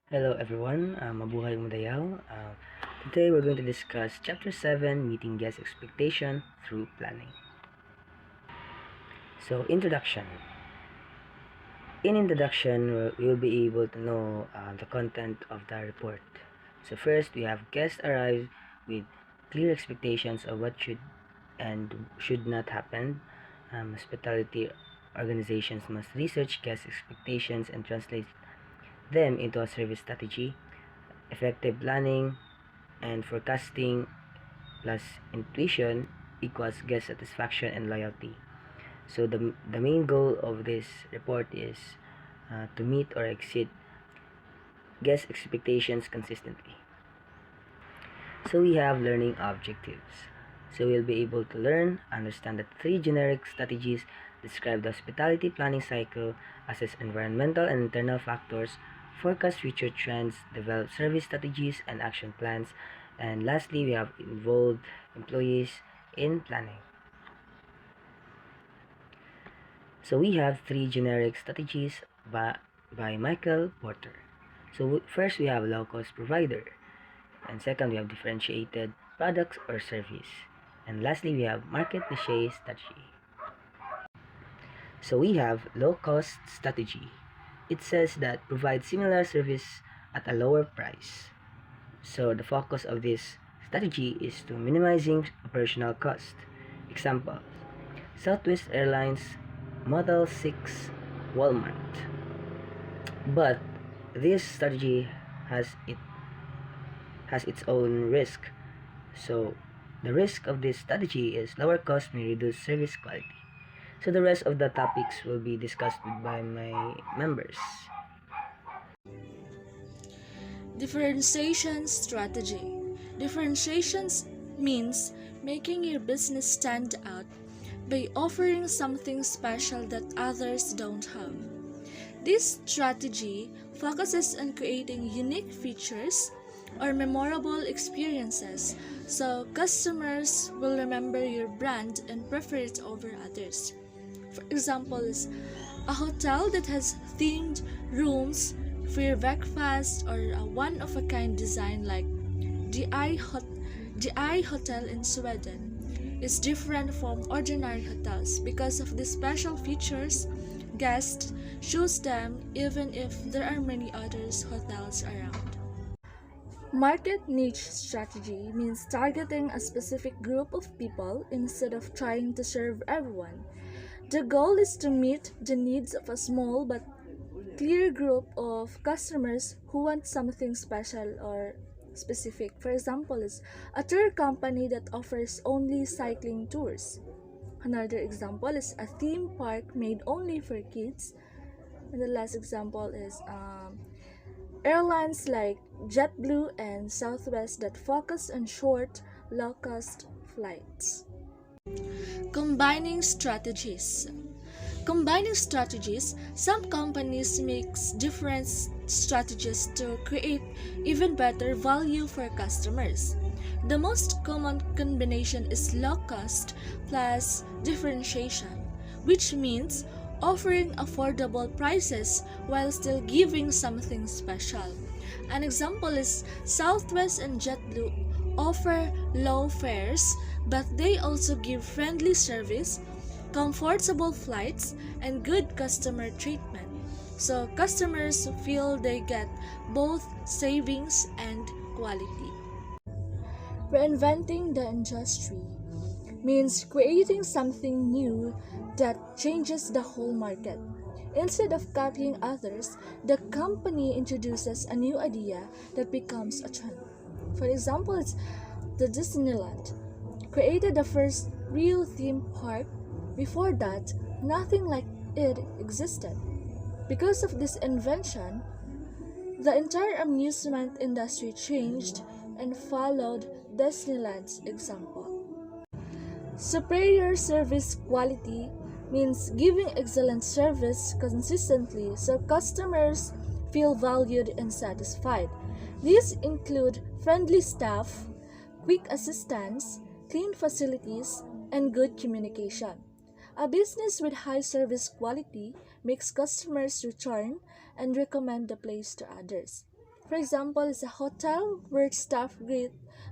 Hello everyone, mabuhay Mudayaw. Today we're going to discuss Chapter 7, Meeting Guest Expectation Through Planning. So, introduction. In introduction, we'll be able to know the content of the report. So first, we have guests arrive with clear expectations of what should and should not happen. Hospitality organizations must research guest expectations and translate them into a service strategy. Effective planning and forecasting plus intuition equals guest satisfaction and loyalty. So the main goal of this report is to meet or exceed guest expectations consistently. So we have learning objectives. So we'll be able to learn, understand the three generic strategies, describe the hospitality planning cycle, assess environmental and internal factors, forecast future trends, develop service strategies and action plans, and lastly, we have involved employees in planning. So we have three generic strategies by Michael Porter. So first we have low-cost provider, and second we have differentiated products or service, and lastly we have market niche strategy. So we have low-cost strategy. It says that provide similar service at a lower price. So the focus of this strategy is to minimizing operational cost. Example, Southwest Airlines Model 6 Walmart. But this strategy has its own risk. So the risk of this strategy is lower cost may reduce service quality. So the rest of the topics will be discussed by my members. Differentiation strategy. Differentiation means making your business stand out by offering something special that others don't have. This strategy focuses on creating unique features or memorable experiences so customers will remember your brand and prefer it over others. For example, is a hotel that has themed rooms for your breakfast or a one-of-a-kind design like the I Hotel in Sweden is different from ordinary hotels because of the special features guests choose them even if there are many other hotels around. Market niche strategy means targeting a specific group of people instead of trying to serve everyone. The goal is to meet the needs of a small but clear group of customers who want something special or specific. For example, is a tour company that offers only cycling tours. Another example is a theme park made only for kids. And the last example is airlines like JetBlue and Southwest that focus on short, low-cost flights. Combining strategies. Combining strategies, some companies mix different strategies to create even better value for customers. The most common combination is low cost plus differentiation, which means offering affordable prices while still giving something special. An example is Southwest and JetBlue offer low fares, but they also give friendly service, comfortable flights, and good customer treatment. So customers feel they get both savings and quality. Reinventing the industry means creating something new that changes the whole market. Instead of copying others, the company introduces a new idea that becomes a trend. For example, it's the Disneyland created the first real theme park. Before that, nothing like it existed. Because of this invention, the entire amusement industry changed and followed Disneyland's example. Superior service quality means giving excellent service consistently so customers feel valued and satisfied. These include friendly staff, quick assistance, clean facilities, and good communication. A business with high service quality makes customers return and recommend the place to others. For example, is a hotel where staff greet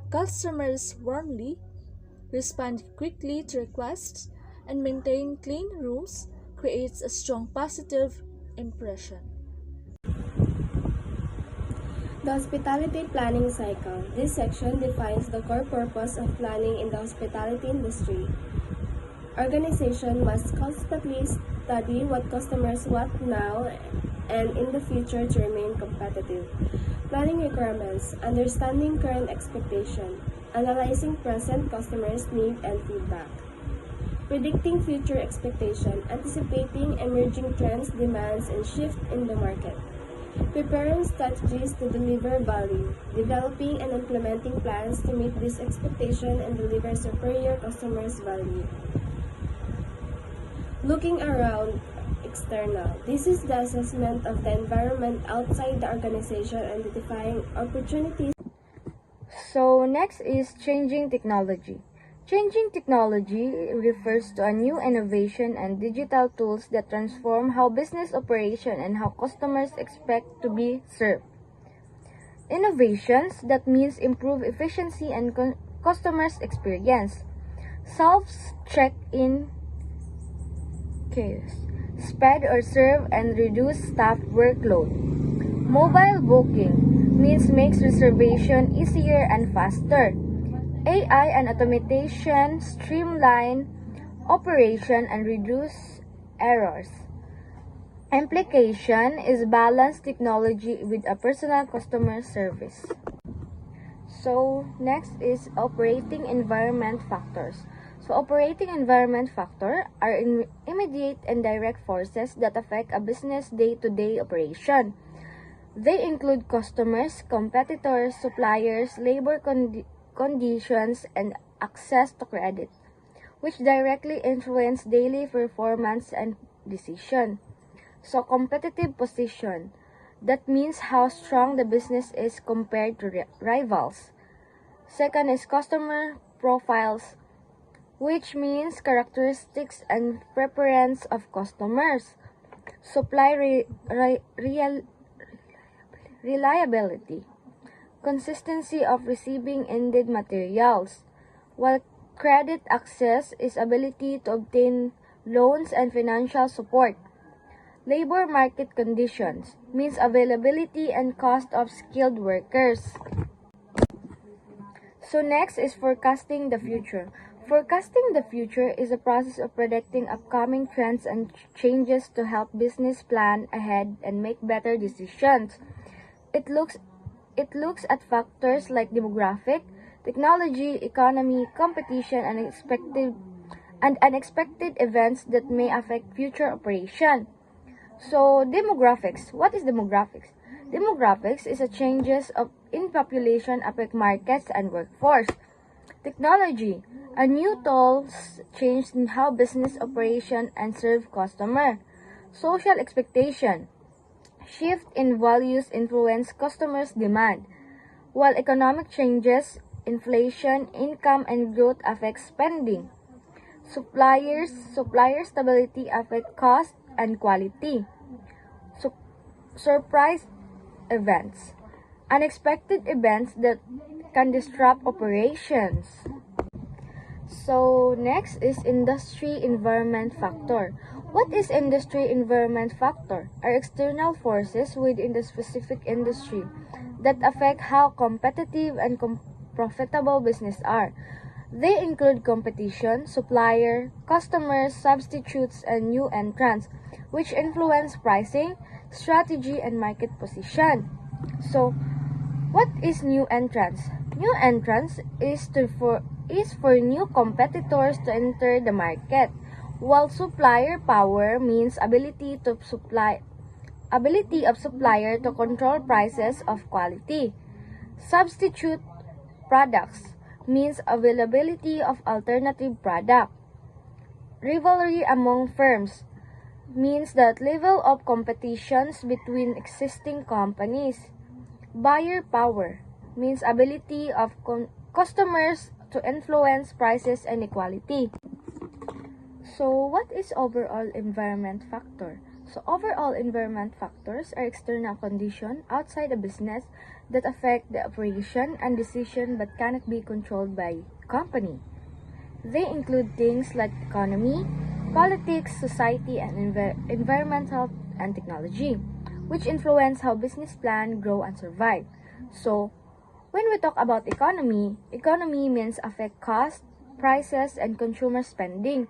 customers warmly, respond quickly to requests, and maintain clean rooms creates a strong positive impression. The hospitality planning cycle. This section defines the core purpose of planning in the hospitality industry. Organization must constantly study what customers want now and in the future to remain competitive. Planning requirements, understanding current expectation, analyzing present customers' need and feedback. Predicting future expectation, anticipating emerging trends, demands, and shift in the market. Preparing strategies to deliver value, developing and implementing plans to meet this expectation and deliver superior customers' value. Looking around external. This is the assessment of the environment outside the organization, identifying opportunities. So next is changing technology. Changing technology refers to a new innovation and digital tools that transform how business operation and how customers expect to be served. Innovations that means improve efficiency and customers experience. Self-check-in chaos, spread or serve and reduce staff workload. Mobile booking means makes reservation easier and faster. AI and automation streamline operation and reduce errors. Implication is balance technology with a personal customer service. So next is operating environment factors. So operating environment factor are immediate and direct forces that affect a business day-to-day operation. They include customers, competitors, suppliers, labor conditions, and access to credit, which directly influence daily performance and decision. So competitive position, that means how strong the business is compared to rivals. Second is customer profiles, which means characteristics and preference of customers. Supply reliability, consistency of receiving ended materials, while credit access is ability to obtain loans and financial support. Labor market conditions means availability and cost of skilled workers. So next is forecasting the future. Forecasting the future is a process of predicting upcoming trends and changes to help business plan ahead and make better decisions. It looks at factors like demographic, technology, economy, competition, and unexpected events that may affect future operation. So demographics. What is demographics? Demographics is a changes in population affect markets and workforce. Technology. A new tools change in how business operation and serve customer. Social expectation. Shift in values influence customers' demand, while economic changes, inflation, income, and growth affect spending. Supplier stability affect cost and quality. Surprise events. Unexpected events that can disrupt operations. So next is industry environment factor. What is industry environment factor? Are external forces within the specific industry that affect how competitive and profitable business are. They include competition, supplier, customers, substitutes, and new entrants, which influence pricing, strategy, and market position. So, what is new entrants? New entrants is for new competitors to enter the market, while supplier power means ability of supplier to control prices of quality. Substitute products means availability of alternative product. Rivalry among firms means that level of competitions between existing companies. Buyer power means ability of customers to influence prices and equality. So what is overall environment factor? So overall environment factors are external conditions outside a business that affect the operation and decision but cannot be controlled by company. They include things like economy, politics, society, and environmental and technology, which influence how business plan, grow, and survive. So, when we talk about economy means affect cost, prices, and consumer spending,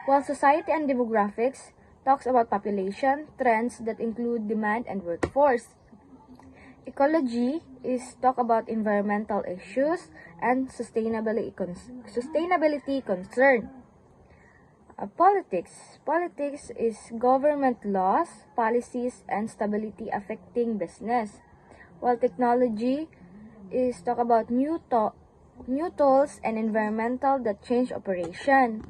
while society and demographics talks about population, trends that include demand and workforce. Ecology is talk about environmental issues and sustainability concern. Politics is government laws, policies, and stability affecting business. While technology is talk about new tools and environmental that change operation.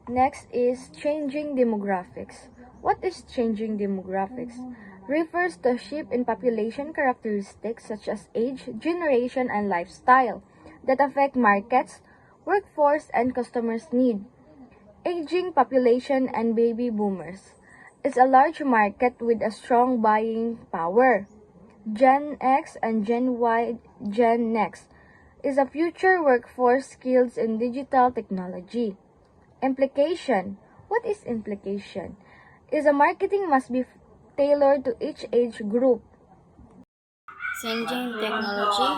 Next is changing demographics. What is changing demographics? Refers to a shift in population characteristics such as age, generation, and lifestyle that affect markets, workforce, and customers' need. Aging population and baby boomers is a large market with a strong buying power. Gen X and Gen Y, Gen Next is a future workforce skills in digital technology. Implication. What is implication? Is a marketing must be tailored to each age group. Changing technology,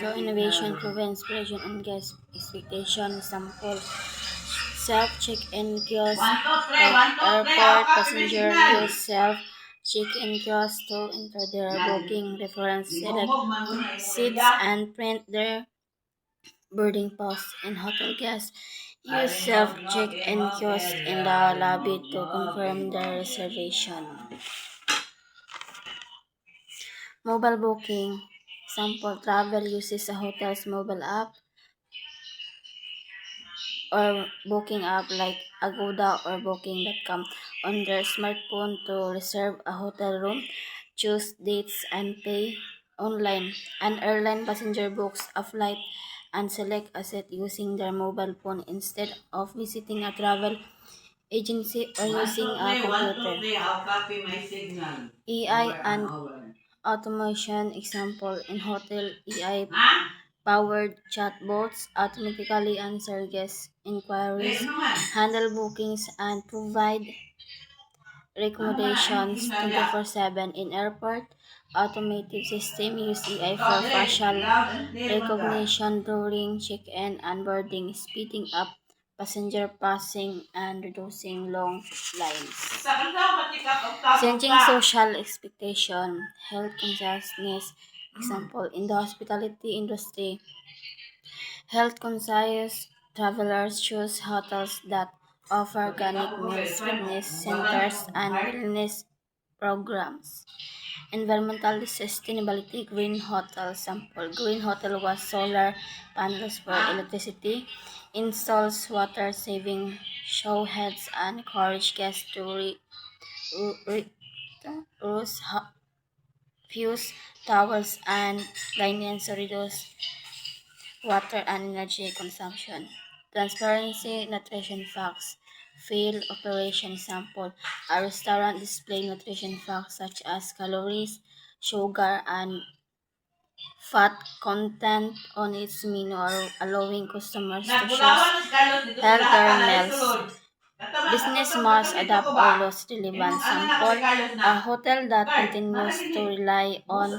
so innovation, proven inspiration, and guest expectation. Sample self-check-in kiosk like airport passenger use self-check-in kiosk to enter their booking reference, select seats, and print their boarding pass. In hotel guests use self-check-in kiosk in the lobby to confirm their reservation. Mobile booking. Example, travel uses a hotel's mobile app or booking app like Agoda or Booking.com on their smartphone to reserve a hotel room, choose dates, and pay online. An airline passenger books a flight and select a seat using their mobile phone instead of visiting a travel agency or using a computer. AI and automation example in hotel AI powered chatbots automatically answer guest inquiries, handle bookings, and provide recommendations 24/7 in airport. Automated system use AI for facial recognition during check-in and boarding, speeding up passenger passing and reducing long lines. Changing social expectation, health consciousness, example in the hospitality industry, health conscious travelers choose hotels that offer organic meals, fitness centers, and wellness programs. Environmental sustainability, green hotel sample. Green hotel was solar panels for electricity, installs water saving showerheads, and encourage guests to re- use fuse towels and linens to reduce water and energy consumption. Transparency nutrition facts. Field operation sample. A restaurant display nutrition facts such as calories, sugar, and fat content on its menu, allowing customers to choose healthier meals. Business must adapt or lose relevance. Sample, a hotel that continues to rely on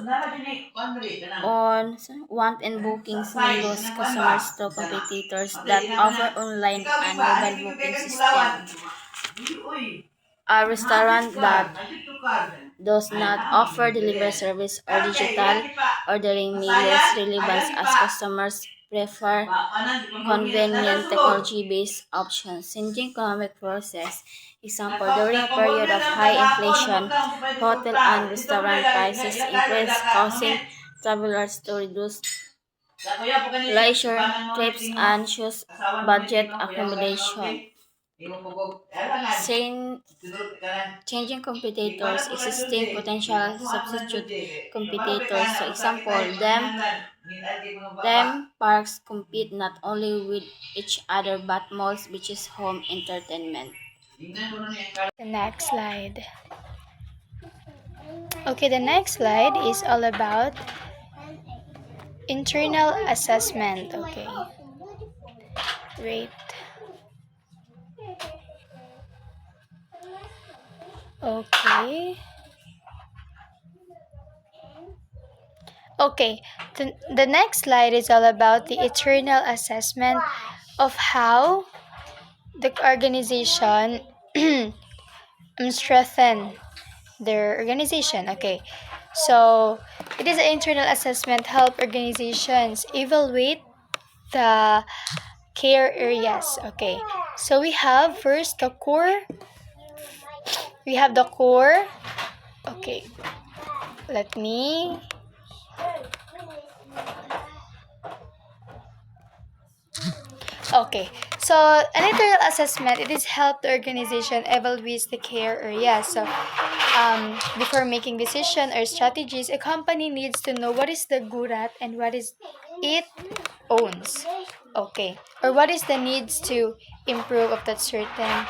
want and bookings may lose customers to competitors that offer online and mobile booking system. A restaurant that does not offer delivery service or digital ordering may lose relevance as customers prefer convenient technology-based options. Changing economic forces. Example, during a period of high inflation, hotel and restaurant prices increase, causing travelers to reduce leisure trips and choose budget accommodation. Saying changing competitors, existing potential substitute competitors. So example, them parks compete not only with each other but malls, beaches, home entertainment. The next slide. Okay, the next slide is all about internal assessment. Okay, great. Okay. Okay, the next slide is all about the internal assessment of how the organization strengthen their organization. Okay, so it is an internal assessment help organizations evaluate the care areas. Okay, so we have first the core. We have the core. Okay, let me. Okay, so an internal assessment it is help the organization evaluate the care area. So before making decision or strategies, a company needs to know what is the good at and what is it owns. Okay, or what is the needs to improve of that certain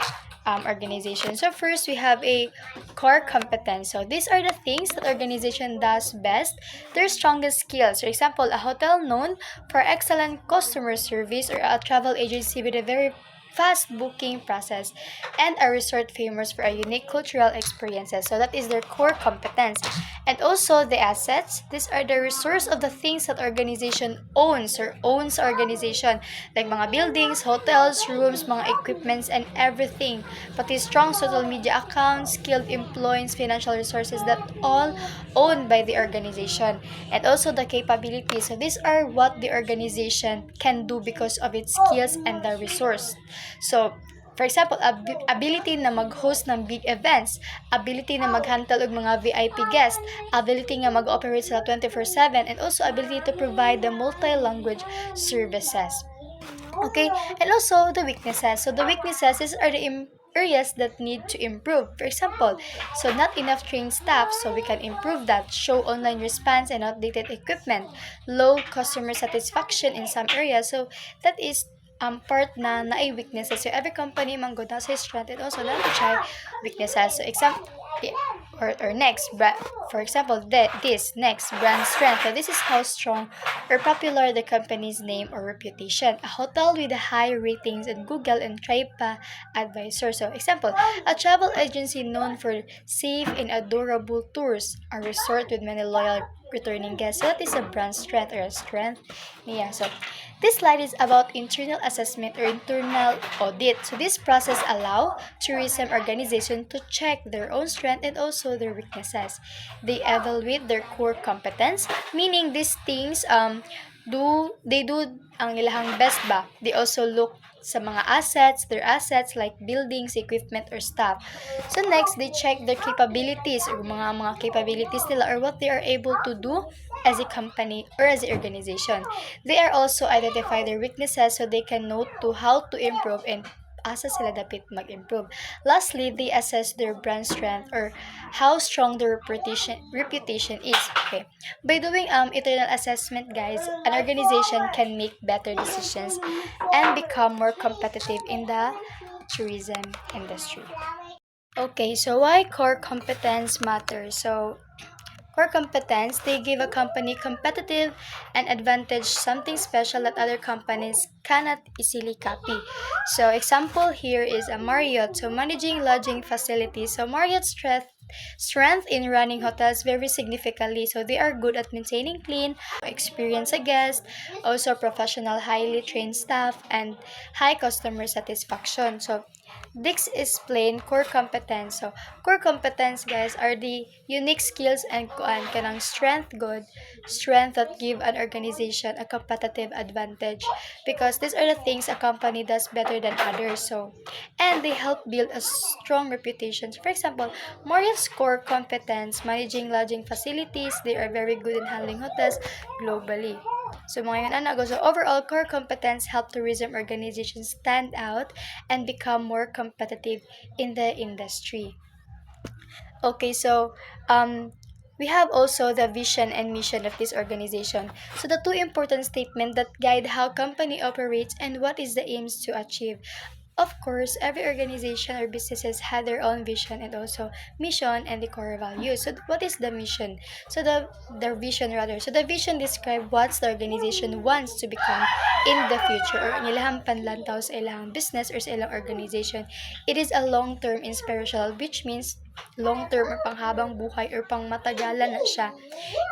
organization. So first we have a core competence. So these are the things that organization does best, their strongest skills. For example, a hotel known for excellent customer service or a travel agency with a very fast booking process and a resort famous for a unique cultural experiences. So that is their core competence. And also the assets, these are the resource of the things that organization owns or owns organization like mga buildings, hotels, rooms, mga equipments and everything. Pati strong social media accounts, skilled employees, financial resources that all owned by the organization. And also the capabilities. So these are what the organization can do because of its skills and the resource. So, for example, ability na mag-host ng big events, ability na mag-handle og mga VIP guests, ability nga mag-operate sila 24/7, and also ability to provide the multi-language services. Okay, and also the weaknesses. So the weaknesses are the areas that need to improve. For example, so not enough trained staff, so we can improve that. Show online response and outdated equipment. Low customer satisfaction in some areas. So that is part na ay weaknesses. So every company man go sa strength and also na try weaknesses. So example, or next, for example, this next brand strength. So this is how strong or popular the company's name or reputation. A hotel with high ratings in Google and TripAdvisor. So example, a travel agency known for safe and adorable tours. A resort with many loyal returning guests. So that is a brand strength or a strength niya. So this slide is about internal assessment or internal audit. So this process allow tourism organization to check their own strength and also their weaknesses. They evaluate their core competence, meaning these things do ang ilahang best ba. They also look sa mga assets, their assets like buildings, equipment, or staff. So next, they check their capabilities or mga capabilities nila or what they are able to do as a company or as an organization. They are also identify their weaknesses so they can note to how to improve and asa sila dapat mag-improve. Lastly, they assess their brand strength or how strong their reputation is. Okay. By doing internal assessment, guys, an organization can make better decisions and become more competitive in the tourism industry. Okay, so why core competence matters? So core competence, they give a company competitive and advantage, something special that other companies cannot easily copy. So example here is a Marriott, so managing lodging facilities. So Marriott's strength in running hotels very significantly. So they are good at maintaining clean, experienced guests, also professional, highly trained staff, and high customer satisfaction. So this is plain core competence. So core competence, guys, are the unique skills and kanang strength that give an organization a competitive advantage because these are the things a company does better than others. So and they help build a strong reputation. For example, Marriott's core competence managing lodging facilities. They are very good in handling hotels globally. So mga yun ang so overall core competence help tourism organizations stand out and become more competitive in the industry. Okay, so we have also the vision and mission of this organization. So the two important statements that guide how company operates and what is the aims to achieve. Of course, every organization or businesses had their own vision and also mission and the core values. So what is the mission? So the vision rather. So the vision describe what the organization wants to become in the future or ang ilahang panlantaw sa ilang business or sa ilang organization. It is a long-term inspirational, which means long-term or panghabang buhay or pangmatagalan na siya.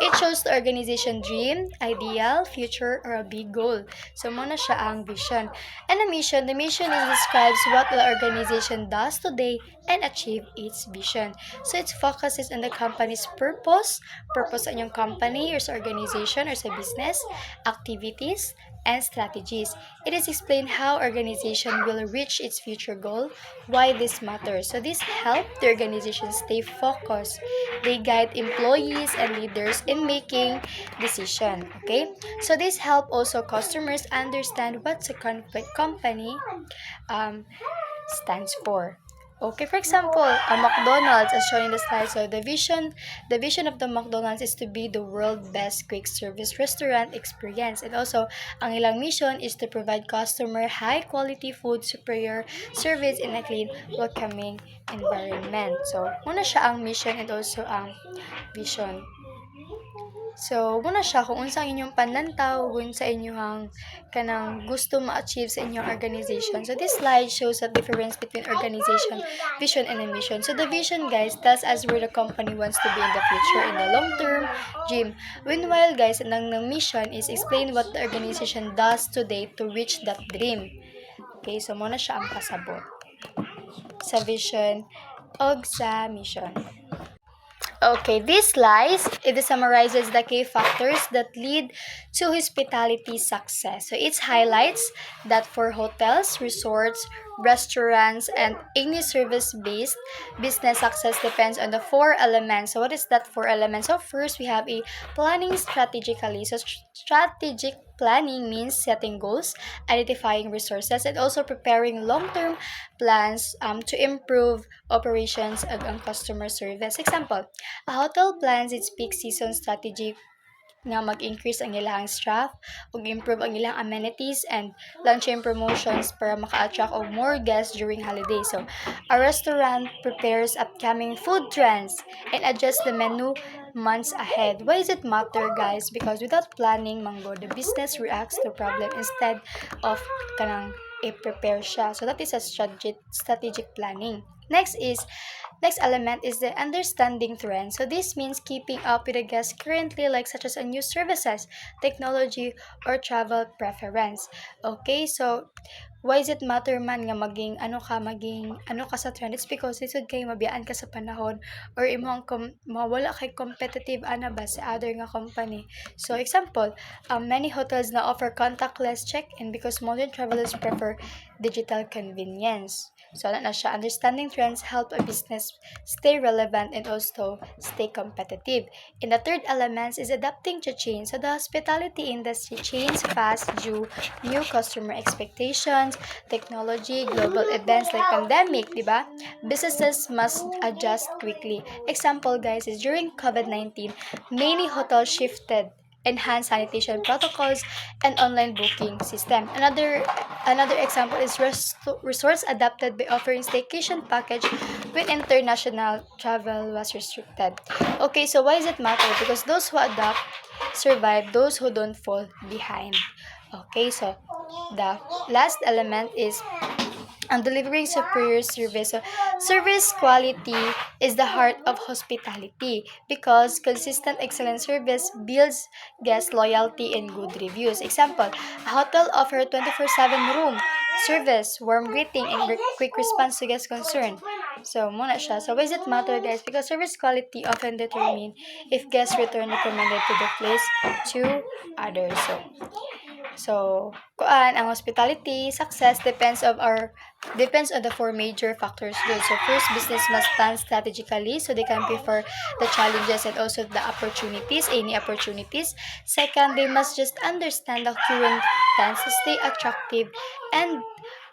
It shows the organization dream, ideal, future, or a big goal. So, muna siya ang vision. And the mission is describes what the organization does today and achieve its vision. So, it focuses on the company's purpose sa inyong company or sa organization or sa business, activities, and strategies. It is explained how organization will reach its future goal, why this matters. So this help the organization stay focused. They guide employees and leaders in making decision. Okay, so this help also customers understand what the company stands for. Okay, for example, a McDonald's as shown in the slide. So the vision of the McDonald's is to be the world's best quick service restaurant experience. And also, ang ilang mission is to provide customer high quality food, superior service in a clean, welcoming environment. So, muna siya ang mission and also ang vision. So, muna siya kung unsa ang inyong panlantaw, kung sa inyong kanang gusto ma-achieve sa inyong organization. So, this slide shows the difference between organization, vision, and a mission. So, the vision, guys, tells us where the company wants to be in the future, in the long-term dream. Meanwhile, guys, ang mission is explain what the organization does today to reach that dream. Okay, so muna siya ang pasabot sa vision o sa mission. Okay, this slide, it summarizes the key factors that lead to hospitality success. So it highlights that for hotels, resorts, restaurants, and any service-based business, success depends on the 4 elements. So what is that 4 elements? So first, we have a planning strategically. So strategic planning means setting goals, identifying resources, and also preparing long-term plans to improve operations and customer service. Example, a hotel plans its peak season strategy nga mag-increase ang ilang staff ug improve ang ilang amenities and launching promotions para maka-attract og more guests during holidays. So, a restaurant prepares upcoming food trends and adjusts the menu months ahead. Why does it matter, guys? Because without planning, manggo, the business reacts to problem instead of kanang i-prepare siya. So, that is a strategic planning. Next element is the understanding trends. So this means keeping up with the guests currently, like such as a new services, technology, or travel preference. Okay, so why does it matter man nga maging ano ka sa trend? It's because lisod kay mabiyaan ka sa panahon or imong mawala kay competitive ana ba sa other nga company. So example, many hotels now offer contactless check-in because modern travelers prefer digital convenience. So, na siya. Understanding trends help a business stay relevant and also stay competitive. And the third element is adapting to change. So, the hospitality industry changes fast due new customer expectations, technology, global events like pandemic, di ba? Businesses must adjust quickly. Example, guys, is during COVID-19, many hotels shifted enhanced sanitation protocols and online booking system. Another example is resorts adapted by offering staycation package when international travel was restricted. Okay, so why does it matter? Because those who adapt survive, those who don't fall behind. Okay, so the last element is delivering superior service. So, service quality is the heart of hospitality because consistent excellent service builds guest loyalty and good reviews. Example, a hotel offers 24/7 room service, warm greeting, and quick response to guest concern. So, muna siya. So, why does it matter, guys? Because service quality often determine if guests return recommended to the place to others. So, ang hospitality success depends on the 4 major factors good. So first, business must plan strategically so they can prefer the challenges and also the any opportunities. Second, they must just understand the current trends to stay attractive and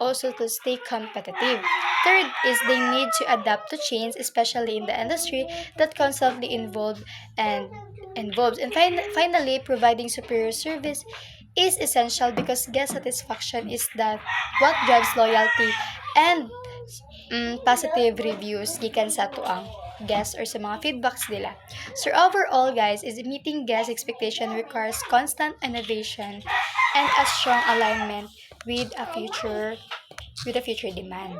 also to stay competitive. Third is they need to adapt to change, especially in the industry that constantly involves. And finally, providing superior service is essential because guest satisfaction is that what drives loyalty And positive reviews gikan sa tuang guests or sa mga feedbacks nila. So overall guys, is meeting guest expectation requires constant innovation and a strong alignment with a future demand.